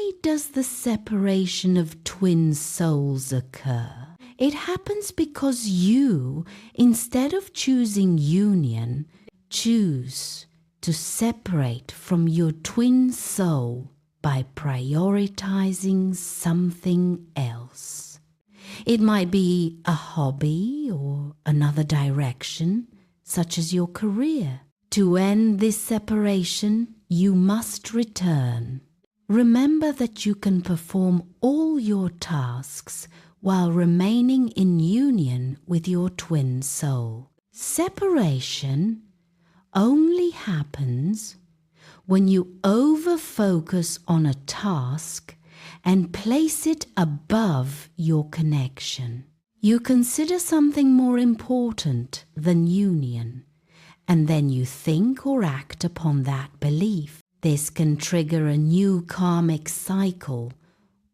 Why does the separation of twin souls occur? It happens because you, instead of choosing union, choose to separate from your twin soul by prioritizing something else. It might be a hobby or another direction, such as your career. To end this separation, you must return. Remember that you can perform all your tasks while remaining in union with your twin soul. Separation only happens when you over-focus on a task and place it above your connection. You consider something more important than union, and then you think or act upon that belief. This can trigger a new karmic cycle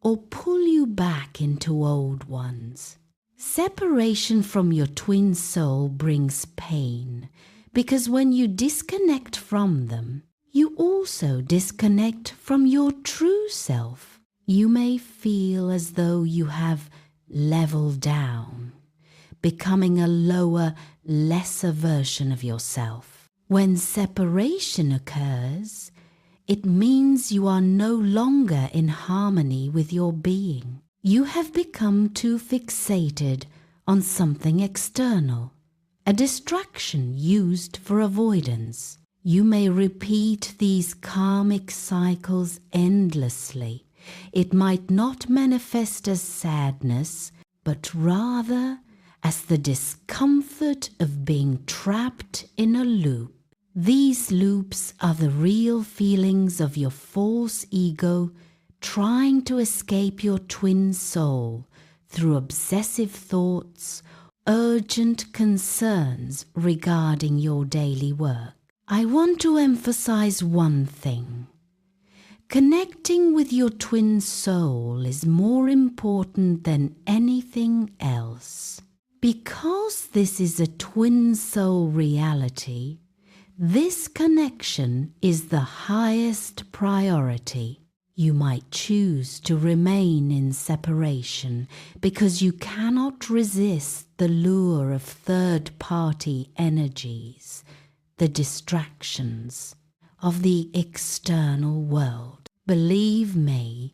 or pull you back into old ones. Separation from your twin soul brings pain, because when you disconnect from them, you also disconnect from your true self. You may feel as though you have leveled down, becoming a lower, lesser version of yourself. When separation occurs, it means you are no longer in harmony with your being. You have become too fixated on something external, a distraction used for avoidance. You may repeat these karmic cycles endlessly. It might not manifest as sadness, but rather as the discomfort of being trapped in a loop. These loops are the real feelings of your false ego trying to escape your twin soul through obsessive thoughts, urgent concerns regarding your daily work. I want to emphasize one thing. Connecting with your twin soul is more important than anything else. Because this is a twin soul reality, this connection is the highest priority. You might choose to remain in separation because you cannot resist the lure of third-party energies, the distractions of the external world. Believe me,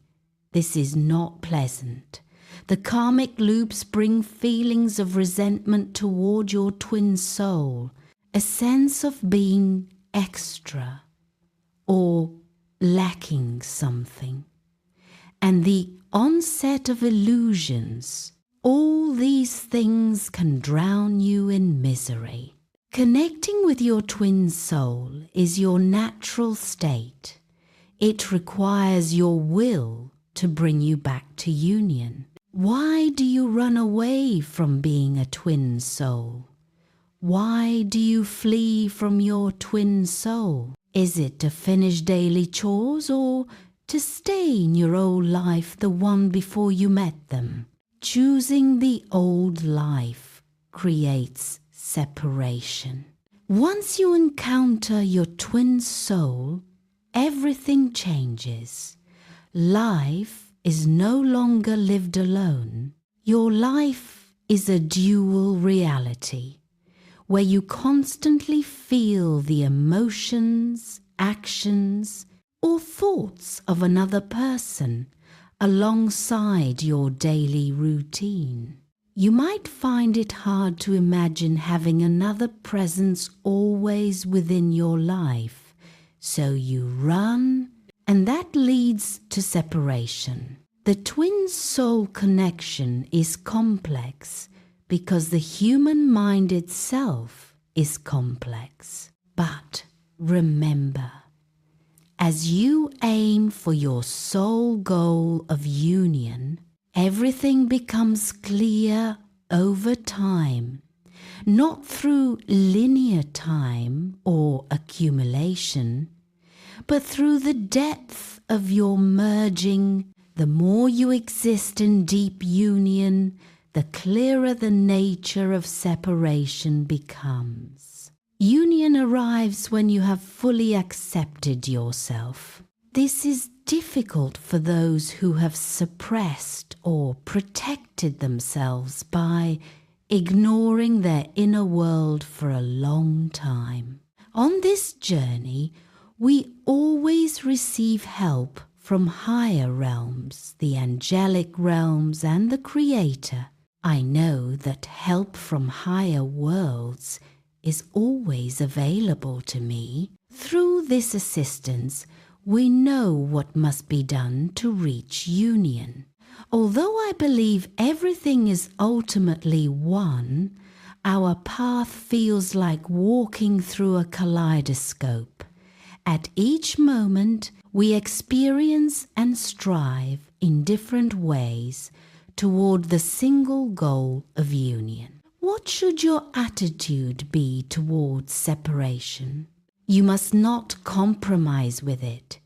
this is not pleasant. The karmic loops bring feelings of resentment toward your twin soul, a sense of being extra or lacking something, and the onset of illusions. All these things can drown you in misery. Connecting with your twin soul is your natural state. It requires your will to bring you back to union. Why do you run away from being a twin soul? Why do you flee from your twin soul? Is it to finish daily chores or to stay in your old life, the one before you met them? Choosing the old life creates separation. Once you encounter your twin soul, everything changes. Life is no longer lived alone. Your life is a dual reality, where you constantly feel the emotions, actions, or thoughts of another person alongside your daily routine. You might find it hard to imagine having another presence always within your life, so you run, and that leads to separation. The twin soul connection is complex because the human mind itself is complex. But remember, as you aim for your soul goal of union, everything becomes clear over time, not through linear time or accumulation, but through the depth of your merging. The more you exist in deep union, the clearer the nature of separation becomes. Union arrives when you have fully accepted yourself. This is difficult for those who have suppressed or protected themselves by ignoring their inner world for a long time. On this journey, we always receive help from higher realms, the angelic realms, and the Creator. I know that help from higher worlds is always available to me. Through this assistance, we know what must be done to reach union. Although I believe everything is ultimately one, our path feels like walking through a kaleidoscope. At each moment, we experience and strive in different ways toward the single goal of union. What should your attitude be towards separation? You must not compromise with it,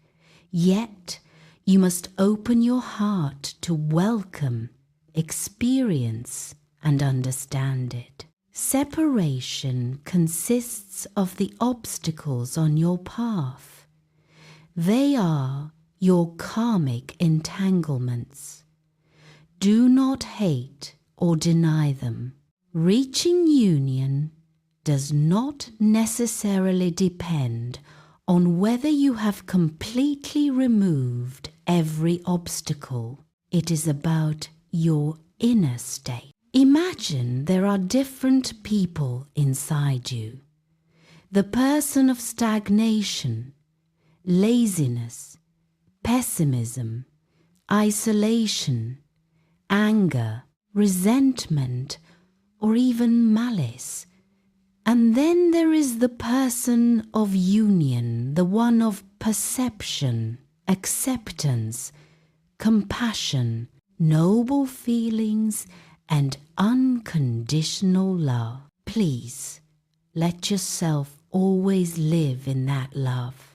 yet you must open your heart to welcome, experience, and understand it. Separation consists of the obstacles on your path. They are your karmic entanglements. Do not hate or deny them. Reaching union does not necessarily depend on whether you have completely removed every obstacle. It is about your inner state. Imagine there are different people inside you. The person of stagnation, laziness, pessimism, isolation, anger, resentment, or even malice. And then there is the person of union, the one of perception, acceptance, compassion, noble feelings, and unconditional love. Please, let yourself always live in that love.